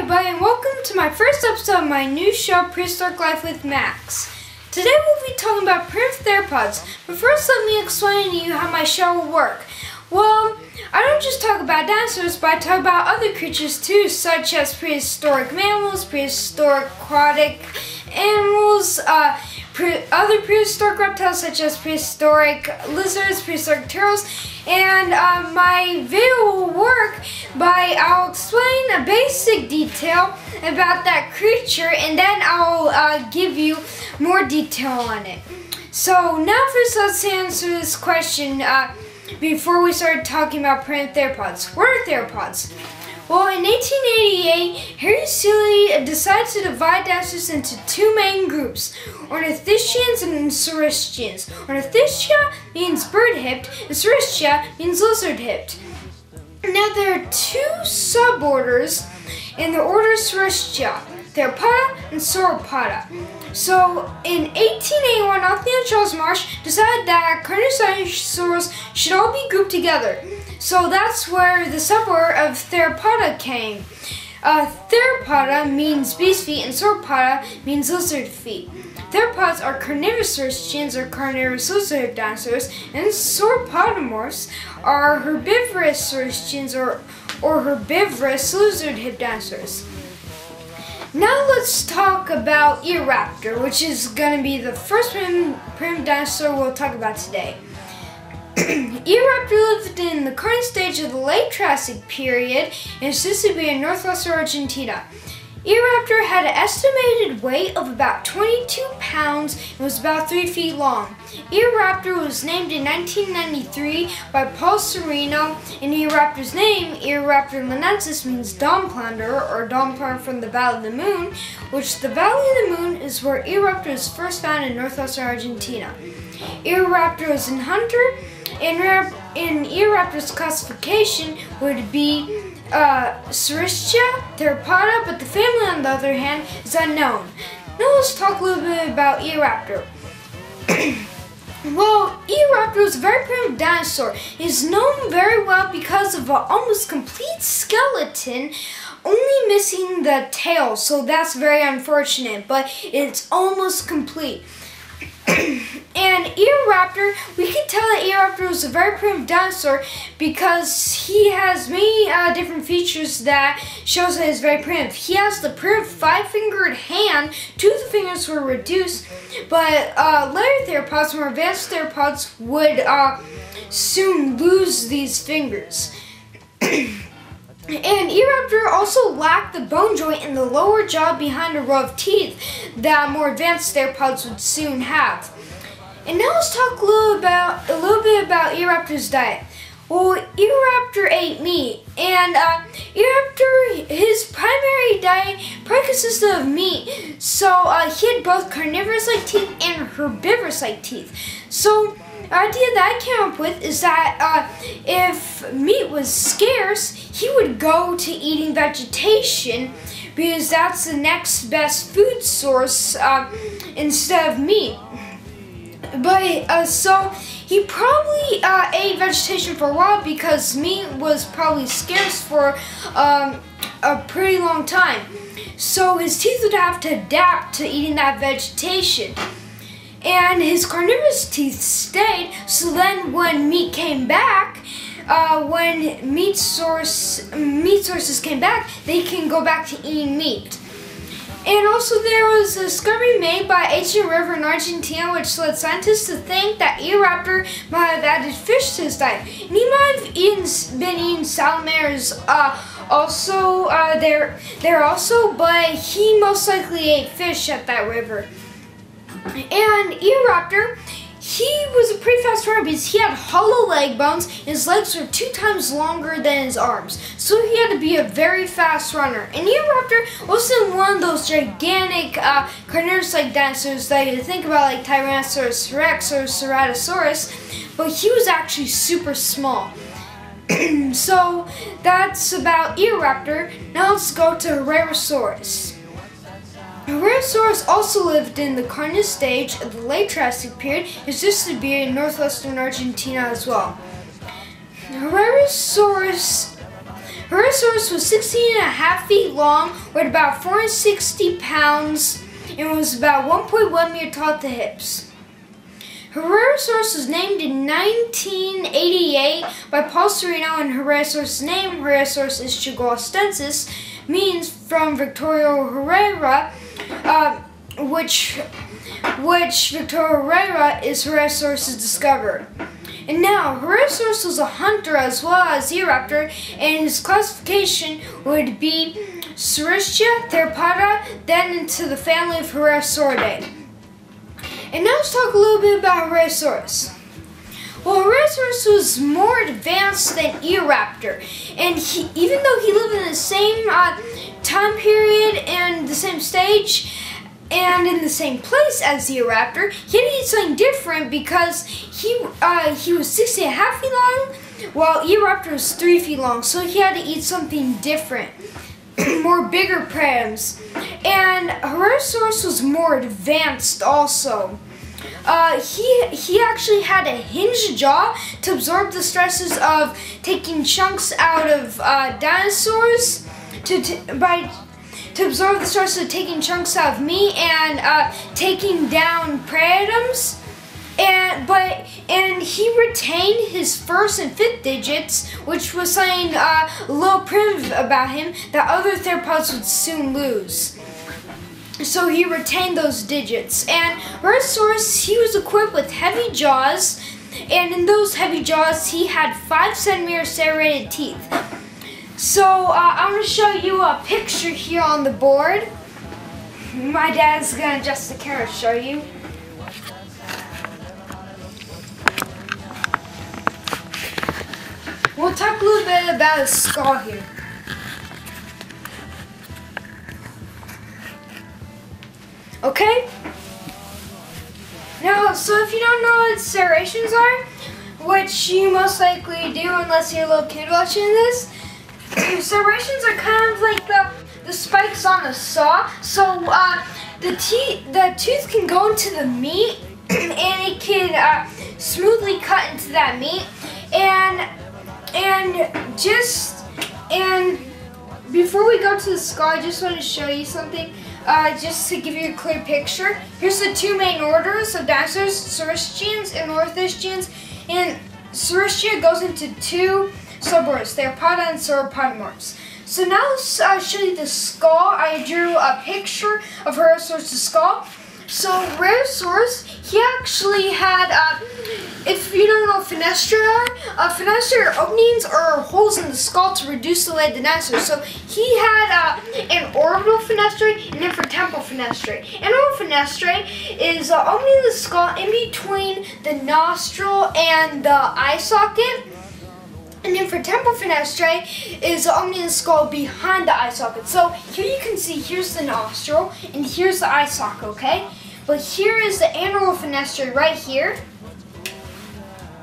everybody, and welcome to my first episode of my new show, Prehistoric Life with Max. Today we'll be talking about primitive theropods, but first let me explain to you how my show will work. Well, I don't just talk about dinosaurs, but I talk about other creatures too, such as prehistoric mammals, prehistoric aquatic animals, other prehistoric reptiles such as prehistoric lizards, prehistoric turtles, and my video will work by I'll explain a basic detail about that creature and then I'll give you more detail on it. So now first let's answer this question before we start talking about primitive theropods. What are theropods? Well, in 1888, Harry Seeley decided to divide dinosaurs into two main groups, ornithischians and saurischians. Ornithischia means bird-hipped, and saurischia means lizard-hipped. Now, there are two suborders in the order Saurischia, Theropoda and Sauropoda. So, in 1881, Nathaniel Charles Marsh decided that carnivorous dinosaurs should all be grouped together. So that's where the suborder of Theropoda came. Theropoda means beast feet and Sauropoda means lizard feet. Theropods are carnivorous saurischians or carnivorous lizard dinosaurs, and sauropodomorphs are herbivorous saurischians or herbivorous lizard-hipped dinosaurs. Now let's talk about Eoraptor, which is going to be the first primitive dinosaur we'll talk about today. Eoraptor lived in the Carnivorous stage of the late Triassic period and is said to be in northwestern Argentina. Eoraptor had an estimated weight of about 22 pounds and was about 3 feet long. Eoraptor was named in 1993 by Paul Sereno, and Eoraptor's name, Eoraptor linensis, means dawn plunder or dawn plunder from the Valley of the Moon, which the Valley of the Moon is where Eoraptor was first found in northwestern Argentina. Eoraptor was a hunter, and in Eoraptor's classification would be Saurischia, Theropoda, but the family on the other hand is unknown. Now let's talk a little bit about Eoraptor. Well, Eoraptor was a very primitive dinosaur. It is known very well because of an almost complete skeleton, only missing the tail, so that's very unfortunate, but it's almost complete. And Eoraptor, we can tell that Eoraptor was a very primitive dinosaur because he has many different features that shows that he's very primitive. He has the primitive 5-fingered hand. 2 of the fingers were reduced, but later theropods, more advanced theropods, would soon lose these fingers. And Eoraptor also lacked the bone joint in the lower jaw behind a row of teeth that more advanced theropods would soon have. And now let's talk a little bit about Eoraptor's diet. Well, Eoraptor ate meat, and Eoraptor, his primary diet probably consisted of meat. So he had both carnivorous-like teeth and herbivorous-like teeth. So the idea that I came up with is that if meat was scarce, he would go to eating vegetation because that's the next best food source instead of meat. But so he probably ate vegetation for a while because meat was probably scarce for a pretty long time. So his teeth would have to adapt to eating that vegetation. And his carnivorous teeth stayed, so then when meat came back, when meat sources came back, they can go back to eating meat. And also there was a discovery made by ancient river in Argentina which led scientists to think that Eoraptor might have added fish to his diet. And he might have been eating salamanders also there also, but he most likely ate fish at that river. And Eoraptor, he was a pretty fast runner because he had hollow leg bones and his legs were 2 times longer than his arms. So he had to be a very fast runner. And Eoraptor wasn't one of those gigantic carnivorous-like dinosaurs that you think about like Tyrannosaurus rex or Ceratosaurus, but he was actually super small. So that's about Eoraptor. Now let's go to Herrerasaurus. Herrerasaurus also lived in the Carnivorous stage of the late Triassic period. It's just to be in northwestern Argentina as well. Herrerasaurus Herosaurus was 16 and a half feet long, weighed about 460 pounds, and was about 1.1 meter tall at the hips. Herosaurus was named in 1988 by Paul Sereno, and Herosaurus' name, Herosaurus ischigualensis, means from Victorio Herrera, which Victorio Herrera is Herosaurus' discoverer. And now, Herosaurus was a hunter as well as Eoraptor, and his classification would be Saurischia, Theropoda, then into the family of Herosauridae. And now let's talk a little bit about Herosaurus. Well, Herosaurus was more advanced than Eoraptor, and even though he lived in the same time period and the same stage and in the same place as Eoraptor, he had to eat something different because he was 60 and a half feet long, while Eoraptor was 3 feet long, so he had to eat something different. More bigger predators. And Herosaurus was more advanced also. He actually had a hinged jaw to absorb the stresses of taking chunks out of dinosaurs, to absorb the stresses of taking chunks out of meat and taking down predators. And he retained his first and fifth digits, which was something a little primitive about him that other theropods would soon lose. So he retained those digits. And Herosaurus, he was equipped with heavy jaws, and in those heavy jaws, he had 5 centimeter serrated teeth. So I'm going to show you a picture here on the board. My dad's going to adjust the camera to show you. We'll talk a little bit about his skull here. Okay? Now, so if you don't know what serrations are, which you most likely do unless you're a little kid watching this, serrations are kind of like the spikes on a saw. So the tooth can go into the meat and it can smoothly cut into that meat. And before we go to the skull, I just want to show you something, just to give you a clear picture. Here's the 2 main orders of dinosaurs, Saurischians and Ornithischians. And Saurischia goes into 2 suborders, Theropoda and Sauropodomorphs. So now let's show you the skull. I drew a picture of Herosaurus' skull. So Herosaurus, he actually had, if you don't know what fenestra are, fenestra are openings or holes in the skull to reduce the weight of the dinosaur. So he had an orbital fenestrae and an infratemporal fenestrae. An orbital fenestrae is opening the skull in between the nostril and the eye socket. An infratemporal fenestrae is opening the skull behind the eye socket. So here you can see, here's the nostril and here's the eye socket, okay? But here is the anaral fenestrae right here.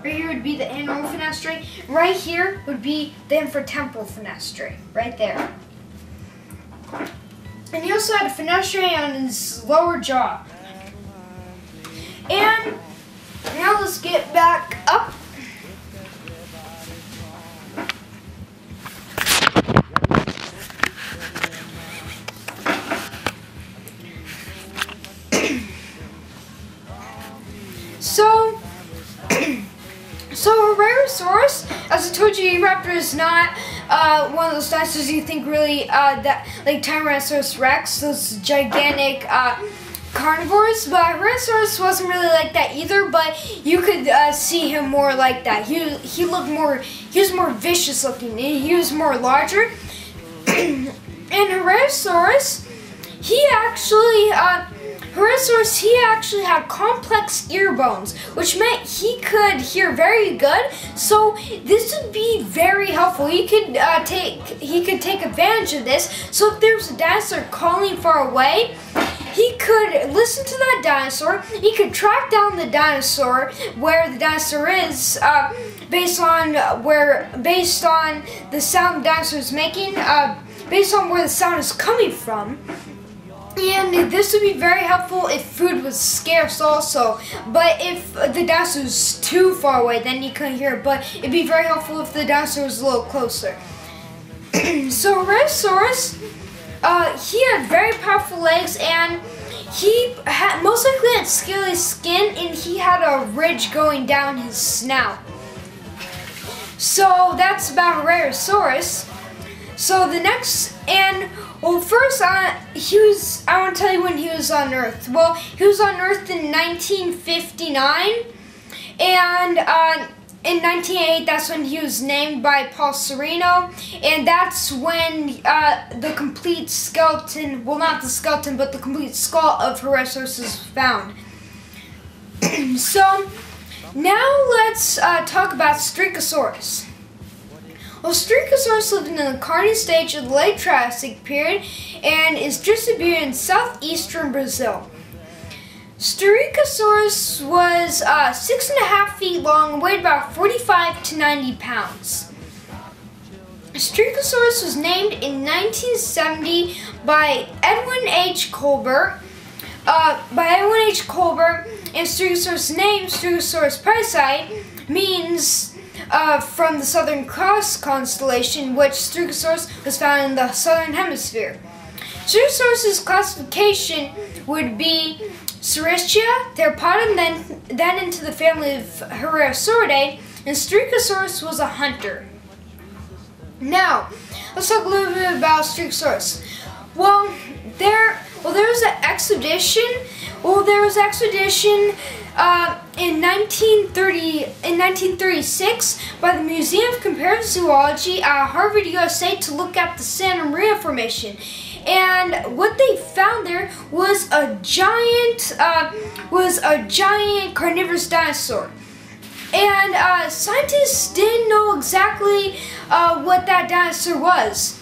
Right here would be the anaral fenestrae. Right here would be the infratemporal fenestrae, right there. And he also had a fenestrae on his lower jaw. And now let's get back up. So Herosaurus, as I told you, Eoraptor is not one of those dinosaurs you think really that like Tyrannosaurus Rex, those gigantic carnivores. But Herosaurus wasn't really like that either. But you could see him more like that. He was more vicious looking. He was more larger. And Herosaurus, he actually had complex ear bones, which meant he could hear very good. So this would be very helpful. He could take advantage of this. So if there was a dinosaur calling far away, he could listen to that dinosaur. He could track down the dinosaur where the dinosaur is, based on the sound the dinosaur is making, based on where the sound is coming from. And this would be very helpful if food was scarce also. But if the dinosaur was too far away, then you couldn't hear it. But it'd be very helpful if the dinosaur was a little closer. So Herosaurus, he had very powerful legs, and he had most likely had scaly skin, and he had a ridge going down his snout. So that's about Herosaurus. So the next, and well, first I want to tell you when he was on Earth. Well, he was on Earth in 1959, and in 1988, that's when he was named by Paul Sereno, and that's when the complete skeleton, well, not the skeleton, but the complete skull of Herosaurus was found. So now let's talk about Strigosaurus. Well, Strigosaurus lived in the Carnian stage of the late Triassic period and is distributed in southeastern Brazil. Strigosaurus was 6.5 feet long and weighed about 45 to 90 pounds. Strigosaurus was named in 1970 by Edwin H. Colbert. And Strigosaurus' name, Strigosaurus praesei, means from the Southern Cross constellation, which Strigosaurus was found in the Southern Hemisphere. Strigosaurus' classification would be Saurischia, Theropods, and then into the family of Herosauridae, and Strigosaurus was a hunter. Now, let's talk a little bit about Strigosaurus. Well, there was an expedition. Well, there was an expedition in 1936 by the Museum of Comparative Zoology at Harvard, USA, to look at the Santa Maria Formation. And what they found there was a giant carnivorous dinosaur. And scientists didn't know exactly what that dinosaur was.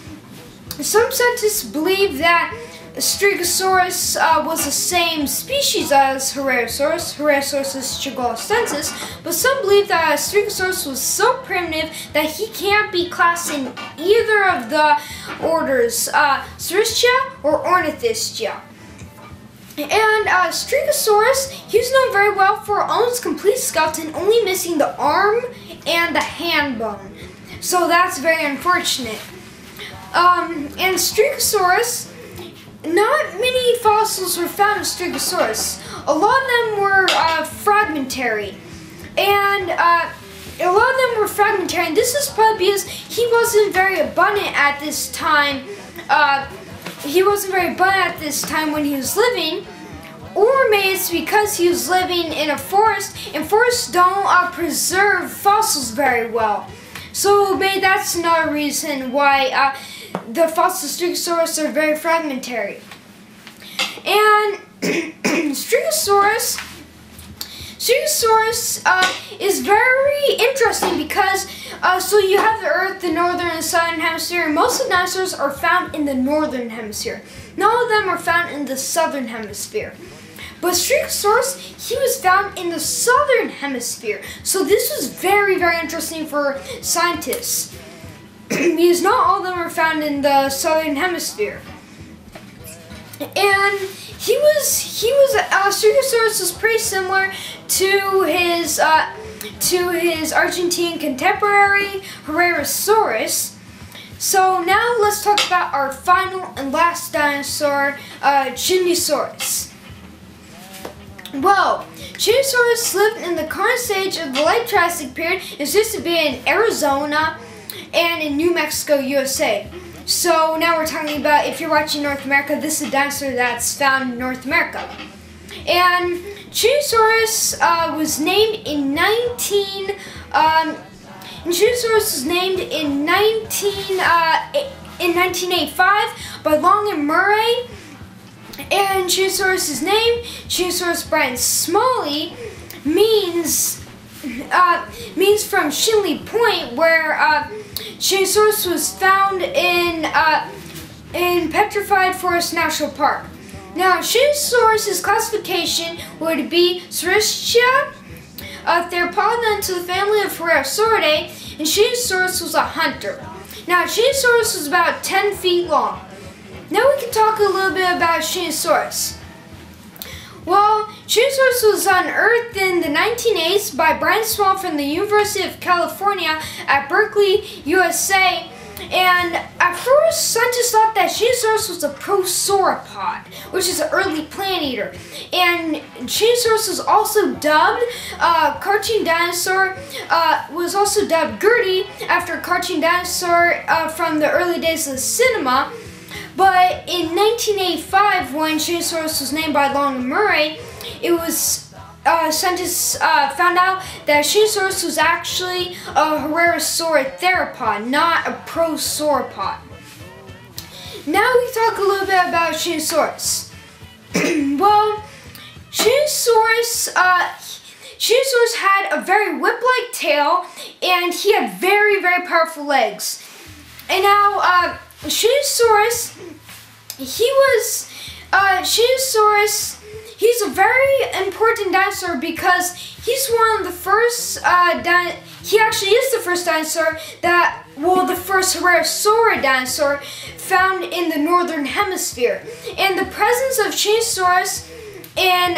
Some scientists believe that Strigosaurus was the same species as Herosaurus, Herosaurus chigolensis, but some believe that Strigosaurus was so primitive that he can't be classed in either of the orders, Saurischia or Ornithischia. And Strigosaurus, he was known very well for almost complete skeleton, only missing the arm and the hand bone. So that's very unfortunate. And Strigosaurus, not many fossils were found of Strigosaurus. A lot of them were fragmentary. And this is probably because he wasn't very abundant at this time. When he was living, or maybe it's because he was living in a forest, and forests don't preserve fossils very well. So maybe that's another reason why the fossils of Strigosaurus are very fragmentary. And Strigosaurus is very interesting because so you have the Earth, the northern and southern hemisphere, and most of the dinosaurs are found in the northern hemisphere. None of them are found in the southern hemisphere. But Strigosaurus, he was found in the southern hemisphere. So this was very, very interesting for scientists because not all of them are found in the southern hemisphere. And Strigosaurus was pretty similar to his Argentine contemporary Herosaurus. So now let's talk about our final and last dinosaur, Gingisaurus. Well, Gingisaurus lived in the Carnian stage of the late Triassic period. It's used to be in Arizona and in New Mexico, USA. So now we're talking about, if you're watching North America, this is a dinosaur that's found in North America. And Gingisaurus was named in 1985 by Long and Murray. And Gingisaurus' name, Gingisaurus Brian Smalley, means from Shinley Point, where Gingisaurus was found in Petrified Forest National Park. Now, Gingisaurus' classification would be Saurischia, Theropods, to the family of Herosauridae, and Gingisaurus was a hunter. Now, Gingisaurus was about 10 feet long. Now we can talk a little bit about Gingisaurus. Well, Gingisaurus was unearthed in the 1980s by Brian Small from the University of California at Berkeley, USA, And at first, scientists thought that Tyrannosaurus was a prosauropod, which is an early plant eater. And Tyrannosaurus was also dubbed, cartoon dinosaur, was also dubbed Gertie after a cartoon dinosaur from the early days of cinema. But in 1985, when Tyrannosaurus was named by Long and Murray, it was scientists found out that Tyrannosaurus was actually a Herrerasaurid theropod, not a prosauropod. Now we talk a little bit about Tyrannosaurus. Well, Tyrannosaurus had a very whip-like tail, and he had very, very powerful legs. And now, Tyrannosaurus, he's a very important dinosaur because he's one of the first, he actually is the first dinosaur the first Herrerasaurid dinosaur found in the northern hemisphere. And the presence of Tyrannosaurus in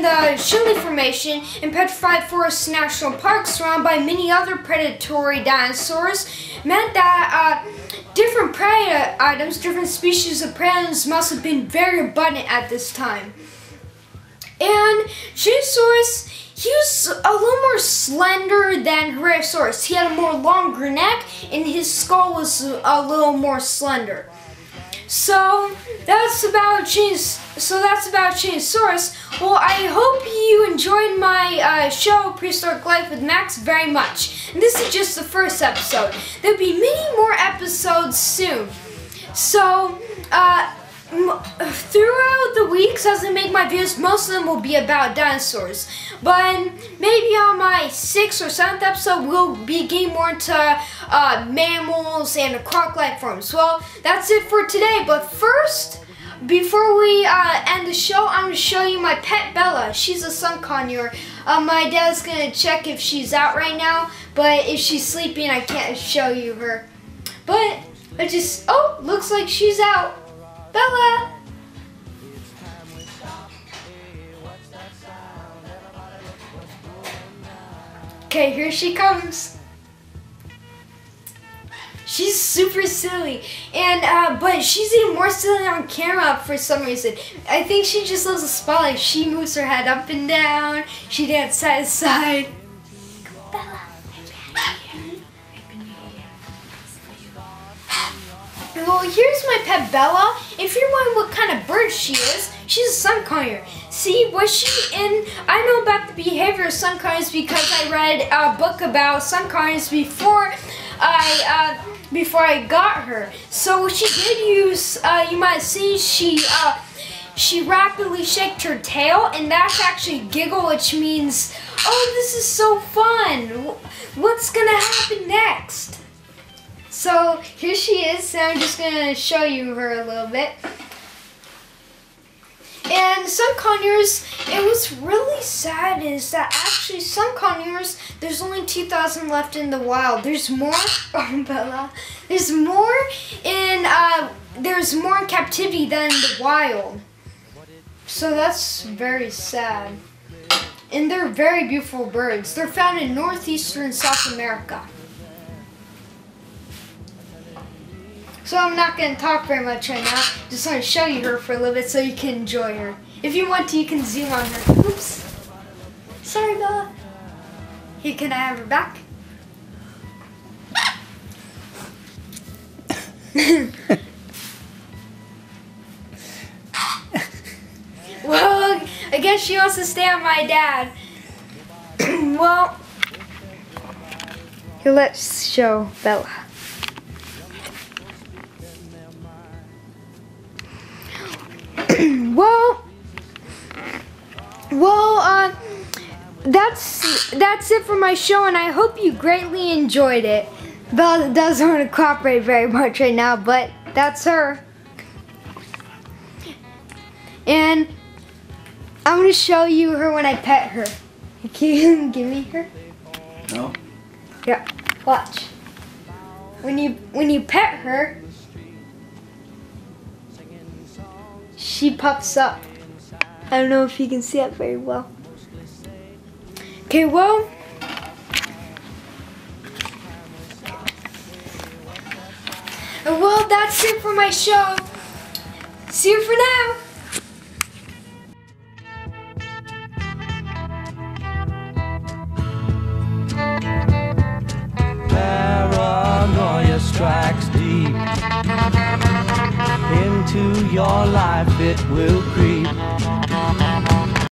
the Chile Formation in Petrified Forest National Park, surrounded by many other predatory dinosaurs, meant that different prey items, different species of prey items must have been very abundant at this time. And Tyrannosaurus, he was a little more slender than Herrerasaurus. He had a more longer neck, and his skull was a little more slender. So that's about Tyrannosaurus. Well, I hope you enjoyed my show, Prehistoric Life with Max, very much. And this is just the first episode. There'll be many more episodes soon. So, throughout the weeks as I make my videos, most of them will be about dinosaurs. But maybe on my 6th or 7th episode, we'll be getting more into mammals and aquatic life forms. Well, that's it for today. But first, before we end the show, I'm going to show you my pet Bella. She's a sun conure. My dad's going to check if she's out right now. But if she's sleeping, I can't show you her. But looks like she's out. Bella! Okay, here she comes. She's super silly, and but she's even more silly on camera for some reason. I think she just loves the spotlight. She moves her head up and down. She dances side to side. Bella, well, here's my pet Bella. If you're wondering what kind of bird she is, she's a sun conure. See, I know about the behavior of sun conures because I read a book about sun conures before I got her. So what she did use, you might see, she rapidly shaked her tail, and that's actually giggle, which means, oh, this is so fun. What's gonna happen next? So here she is, and I'm just gonna show you her a little bit. And sun conures, it was really sad is that actually sun conures, there's only 2,000 left in the wild. There's more, oh Bella, there's more in captivity than in the wild. So that's very sad. And they're very beautiful birds. They're found in northeastern South America. So I'm not going to talk very much right now. Just want to show you her for a little bit so you can enjoy her. If you want to, you can zoom on her. Oops. Sorry, Bella. Here, can I have her back? Well, I guess she wants to stay on my dad. Well, here, let's show Bella. That's it for my show, and I hope you greatly enjoyed it. Bella doesn't want to cooperate very much right now, but that's her. And I'm going to show you her when I pet her. Can you give me her? No. Yeah, watch. When you pet her, she puffs up. I don't know if you can see that very well. Okay, well, Well, that's it for my show. See you for now. Paranoia strikes deep into your life, it will creep.